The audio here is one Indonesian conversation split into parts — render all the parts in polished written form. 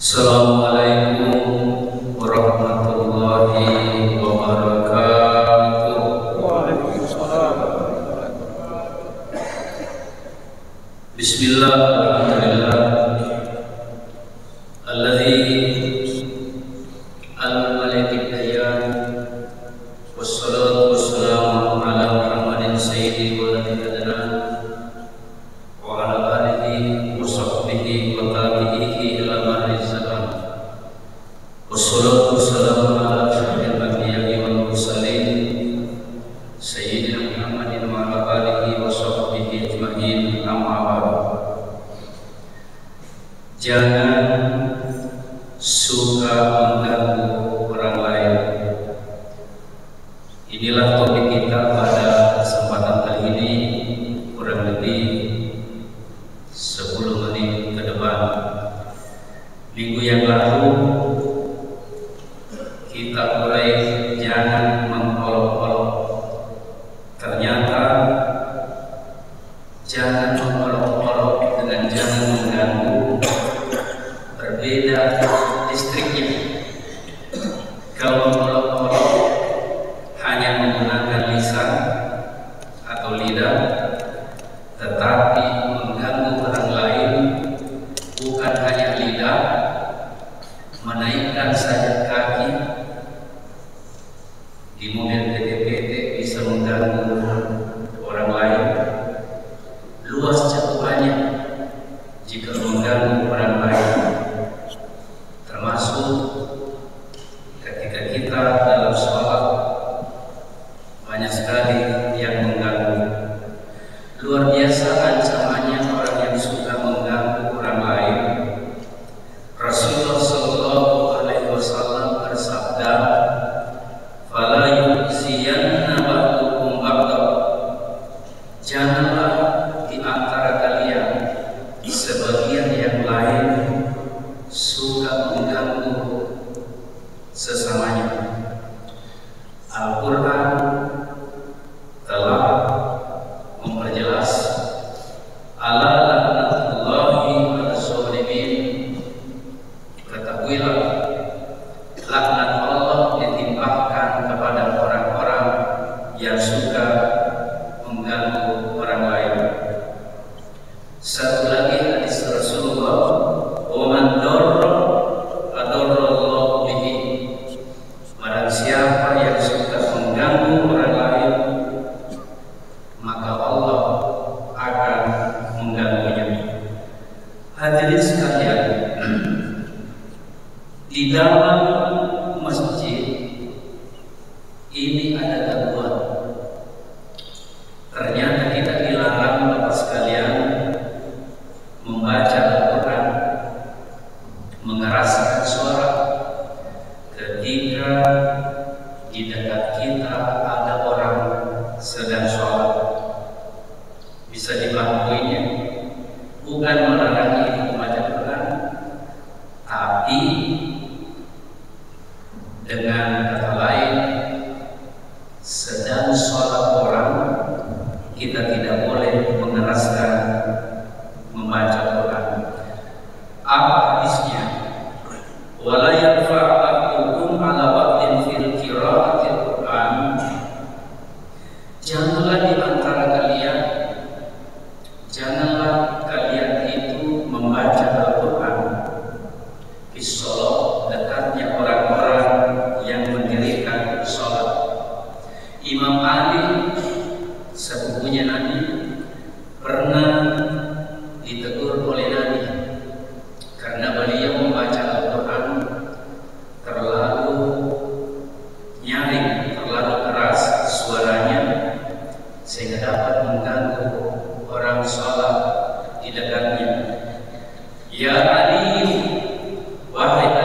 Assalamualaikum warahmatullahi wabarakatuh. Waalaikumsalam. Bismillah, alhamdulillah, alladzi al-malikid dayyan, wassalatu wassalamu ala Muhammadin sayyidi waladil adnan wa ala alihi wa sahbihi wa tabi'ihi ila mahri zaman. Wassalatu wassalamu ala asyrafil anbiya'i wal mursalin sayyidina Muhammadin wa ala alihi wa sahbihi ajma'in, amma ba'du. Jangan suka mengganggu orang lain. Inilah topik kita pada kesempatan kali ini, kurang lebih 10 menit ke depan. Minggu yang lalu kita mulai jangan mengolok-olok. Ternyata jangan mengolok-olok dengan jangan mengganggu berbeda distriknya. Kalau mengolok-olok hanya menggunakan lisan atau lidah, tetapi mengganggu orang lain bukan hanya lidah, menaikkan sayap kaki di mobil PT-PT bisa mengganggu orang lain. Luas cakupannya jika mengganggu orang lain, termasuk ketika kita dalam sholat banyak sekali yang mengganggu. Luar biasa ancamannya orang yang suka mengganggu orang lain. Rasulullah Shallallahu Alaihi Wasallam bersabda, "Fala yuziyanna ba'dukum ba'da." Janganlah di antara kalian sebagian yang lain suka mengganggu sesamanya. Al-Quran telah memperjelas, ala laknatullahi ala zalimin. Ketahuilah, laknat Allah ditimpakan kepada orang-orang yang suka mengganggu orang lain. Satu lagi hadis Rasulullah, wa man darra adarrallahu bihi. Barang siapa yang suka mengganggu orang lain, maka Allah akan mengganggunya. Hadirin sekalian, di dalam masjid ini ada gangguan. Ternyata kita dilarang, Bapak sekalian, membaca Al-Quran, mengeraskan suara ketika di dekat kita ada orang sedang sholat. Bisa dipahaminya, bukan melarang membaca Quran, tapi dengan kata lain, sedang sholat orang, kita tidak boleh mengeraskan membaca Quran. Apa hadisnya? Wala yarfa'akum ala waqtin fil qira'atil Quran. Janganlah di antara kalian, janganlah kalian itu membaca Al-Quran di sholat, dekatnya orang-orang yang mendirikan sholat. Imam Ali, sepupunya Nabi, pernah ditegur oleh Nabi karena beliau membaca Al-Quran terlalu nyaring, terlalu keras suaranya, sehingga dapat mengganggu orang sholat di dekatnya. Ya Ali, wahai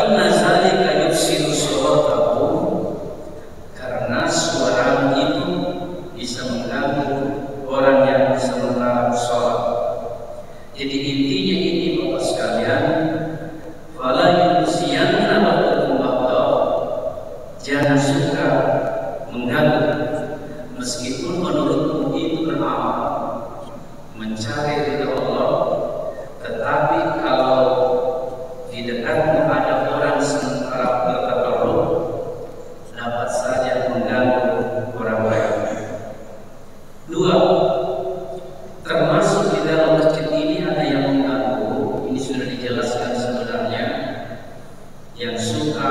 inna zalika yufsidu sholatahu, karena suara itu bisa mengganggu orang yang sementara sholat. Jadi intinya ini Bapak sekalian, fala yusiyanna ba'dakum ba'da, jangan suka mengganggu, meskipun menurutmu itu beramal mencari ridha Allah, tetapi kalau di dekatmu ada orang sementara bertabarruk, dapat saja mengganggu orang lain. Dua, termasuk di dalam masjid ini ada yang mengganggu. Ini sudah dijelaskan sebenarnya, yang suka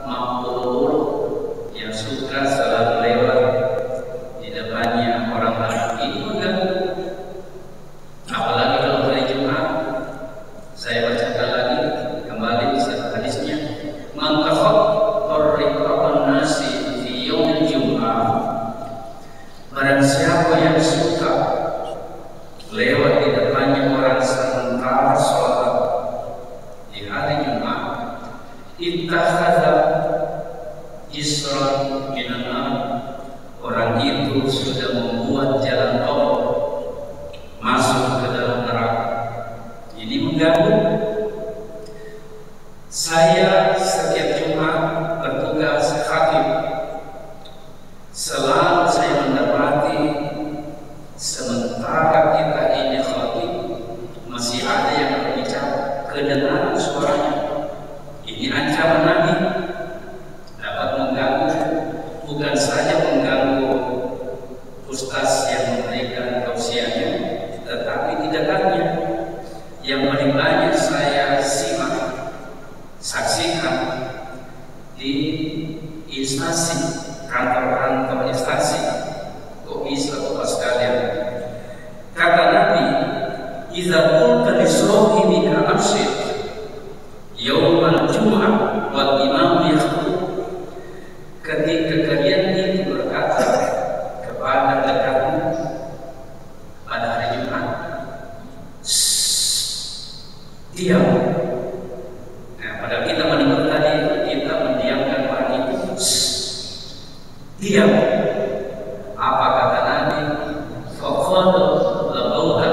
mampur, yang suka selalu lewat di depannya orang lain, ini mengganggu. Apalagi kalau hari Jumat, saya bacakan lagi kembali hadisnya, man takhabbara riqaban nasi fi yaumil jum'ah, barang siapa yang suka lewat di depannya orang sementara sholat di hari Jumat, ittakhadha isran minan nar, orang itu sudah membuat jalan tol masuk ke dalam neraka. Ini mengganggu. Saya setiap Jumat bertugas khatib. Selalu saya mendapati sementara kita ini khatib, masih ada yang berbicara, kedengaran suaranya. Ini ancaman Nabi, dapat mengganggu, bukan saja mengganggu ustaz yang memberikan tausiahnya, tetapi di dekatnya. Yang paling banyak saya simak, saksikan di instansi, kantor-kantor instansi. Kok bisa Bapak sekalian? Kata Nabi, idza qulta li sahibika abshir yaumal jum'ah wal imam yakhutub, ketika kalian itu berkata kepada dekatmu pada hari Jumat, diam. Nah, padahal kita mendengar tadi, kita mendiamkan orang itu, diam. Apa kata Nabi? Faqad labauha,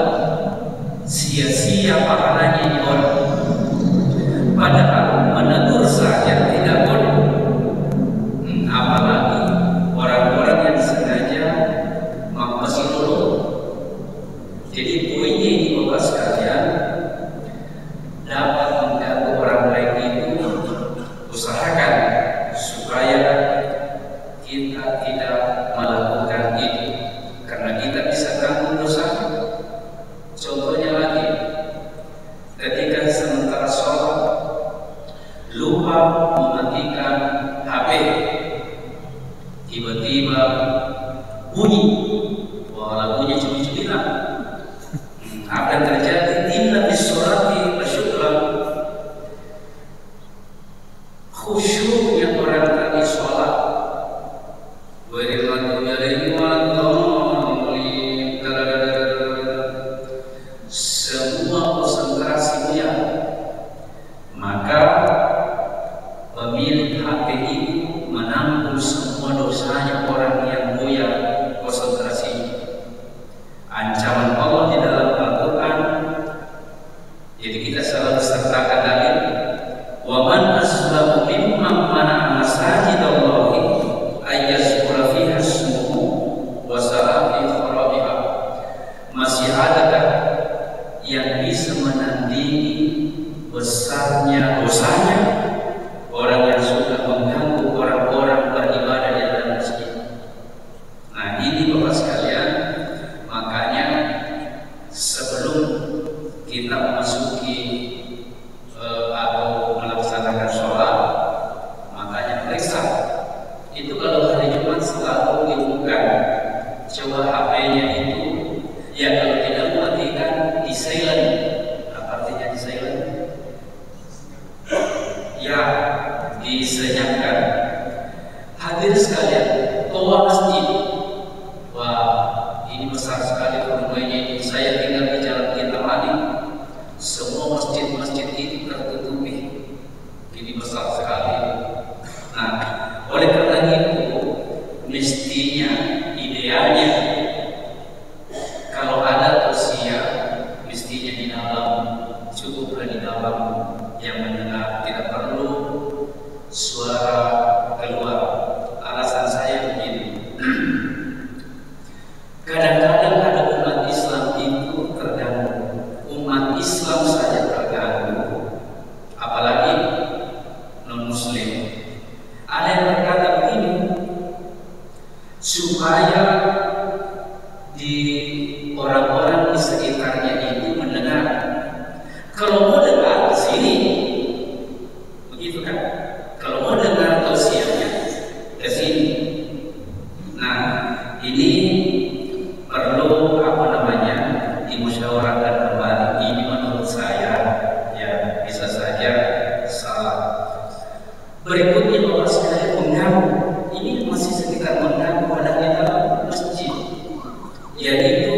sia-sia pahalanya ini orang. Padahal menegur saja tidak boleh, apalagi orang-orang yang sengaja masih dulu. Jadi poinnya ini Bapak sekalian, dapat mengganggu orang lain itu, usahakan supaya kita tidak melakukan itu, karena kita bisa tanggung dosa. Contohnya lagi, ketika sementara sholat lupa mematikan HP, tiba-tiba bunyi, wah bunyi cumi-cumilan. Apa yang terjadi? Inna bis-sholati lasyukran, khusyuknya orang tadi sholat, semua konsentrasi dia, maka pemilik HP itu menanggung semua dosanya orang yang goyah konsentrasi. Ancaman Allah di dalam Al-Quran, jadi kita selalu sertakan lagi, wa man aslamu mimman mana'a masajidallahi ayyazkura fiha ismuhu wa sa'a fi kharabiha. Masih adakah yang bisa menandingi besarnya dosanya orang yang suka mengganggu orang-orang beribadah di dalam masjid? Nah, ini Bapak sekalian, makanya sebelum kita memasuki atau melaksanakan sholat, makanya periksa itu. Kalau hari Jumat selalu dibuka, coba HP-nya itu, ya kalau tidak matikan di silent. Apa artinya di silent? Ya, disenyapkan. Hadir sekalian, toa masjid. Wah, ini besar sekali volumenya ini. Saya tinggal di Jalan Kintamani, semua masjid-masjid itu tertutupi. Ini besar besar sekali. Nah, oleh karena itu mestinya idealnya kalau ada tausiah mestinya di dalam, cukuplah di dalam yang mendengar, tidak perlu suara keluar. Alasan saya begini, kadang-kadang ada umat Islam itu terganggu, umat Islam saja terganggu, apalagi non-muslim. Ada yang berkata begini, supaya di orang-orang di sekitarnya itu mendengar, kalau mau dengar di sini, begitu kan? Kalau mau dengar tausiahnya ke sini. Nah, ini perlu dimusyawarahkan kembali. Ini menurut saya ya bisa saja salah. Berikutnya bahwa sekali mengganggu, ini masih sekitar mengganggu pada kita masjid, yaitu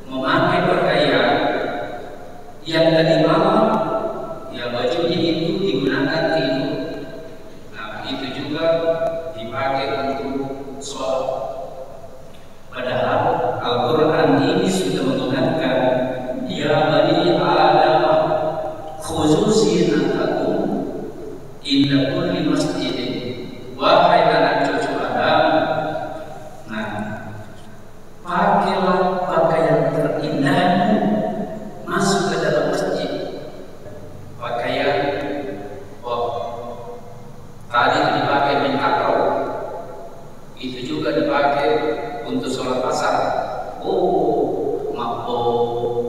memakai pakaian yang tadi malam ya bajunya itu digunakan tidur. Nah, itu juga dipakai untuk sholat. Padahal Al-Quran ini sudah mengingatkan, ya bani Adam khuzu zinatakum inda kulli masjidin, wahai anak cucu Adam. Nah, pakailah pakaian terindahmu masuk ke dalam masjid. Pakaian tadi dipakai mintakro, itu juga dipakai untuk sholat asar.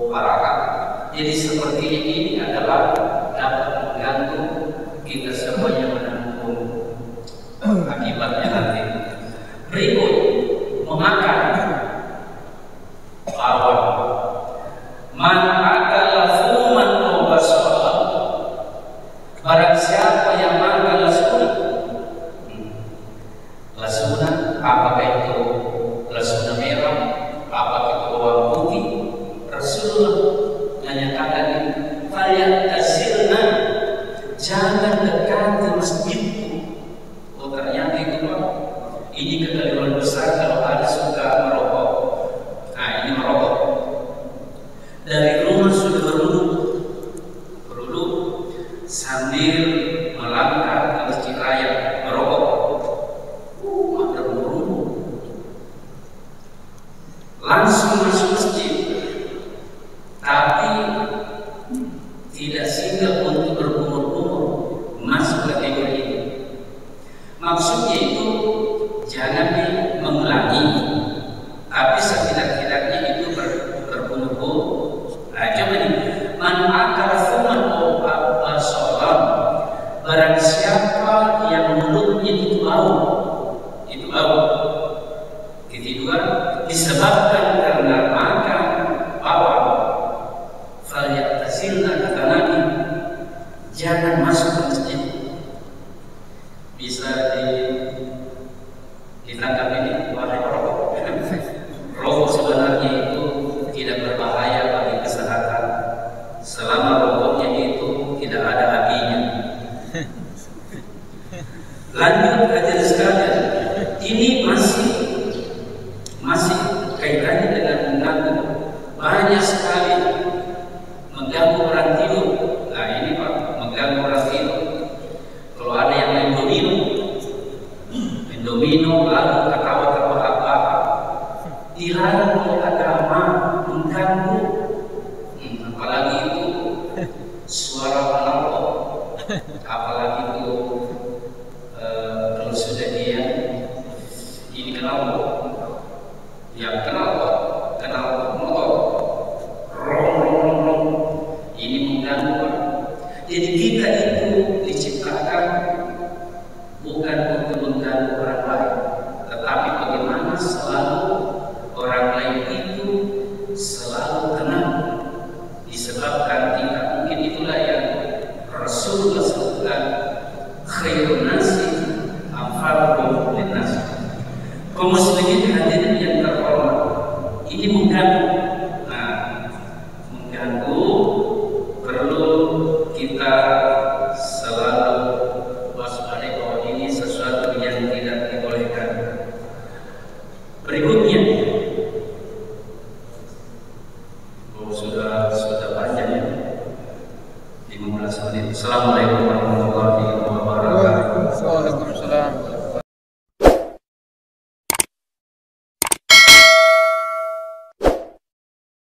Parakat. Jadi seperti ini adalah dapat mengganggu kita semuanya, menanggung akibatnya nanti. Berikut, memakan bawang. Man akala fuman aw basara, barang siapa yang makan lasuna. Lasuna, apakah itu lasuna merah, apakah itu bawang putih? Rasulullah menyatakan, "Falyatasilna, jangan dekati masjidku." Oh, ternyata itu Pak, ini kekeliruan besar kalau ada suka merokok. Nah, ini merokok dari rumah sudah berwudu sambil melangkah ke masjid raya merokok. Maka berwudu langsung masuk masjid, tapi tidak singgah untuk berkumur-kumur masuk kategori ini. Maksudnya itu jangan mengulangi, tapi setidak-tidaknya itu berkumur-kumur. Nah, coba nih, man akala fuman aw basara, barang siapa yang mulutnya itu bau, ketiduan disebabkan karena makan bawang, falyatasilna, kata Nabi, jangan masuk ke masjid. Bisa ditangkap ini wahai perokok. Rokok sebenarnya itu tidak berbahaya bagi kesehatan selama rokoknya itu tidak ada apinya. Lanjut hadirin sekalian, ini masih kaitannya dengan mengganggu. Banyak sekali mengganggu orang tidur. Nah, ini Pak, mengganggu orang tidur. Kalau ada yang main domino lalu ketawa-tawa dilarang oleh agama, mengganggu. Apalagi itu suara penonton, apalagi itu kalau sudah dia ini kenal motor, rong, ini mengganggu. Jadi kita itu diciptakan bukan untuk mengganggu orang lain, tetapi bagaimana selalu orang lain itu selalu tenang, disebabkan kita mungkin itulah yang Rasulullah sebutkan, khairun nasi anfa'uhum linnas. Kaum muslimin hadirin yang terhormat, ini mengganggu. Nah, mengganggu perlu kita selalu Berikutnya, sudah panjang ya, 15 menit. Assalamualaikum warahmatullahi wabarakatuh.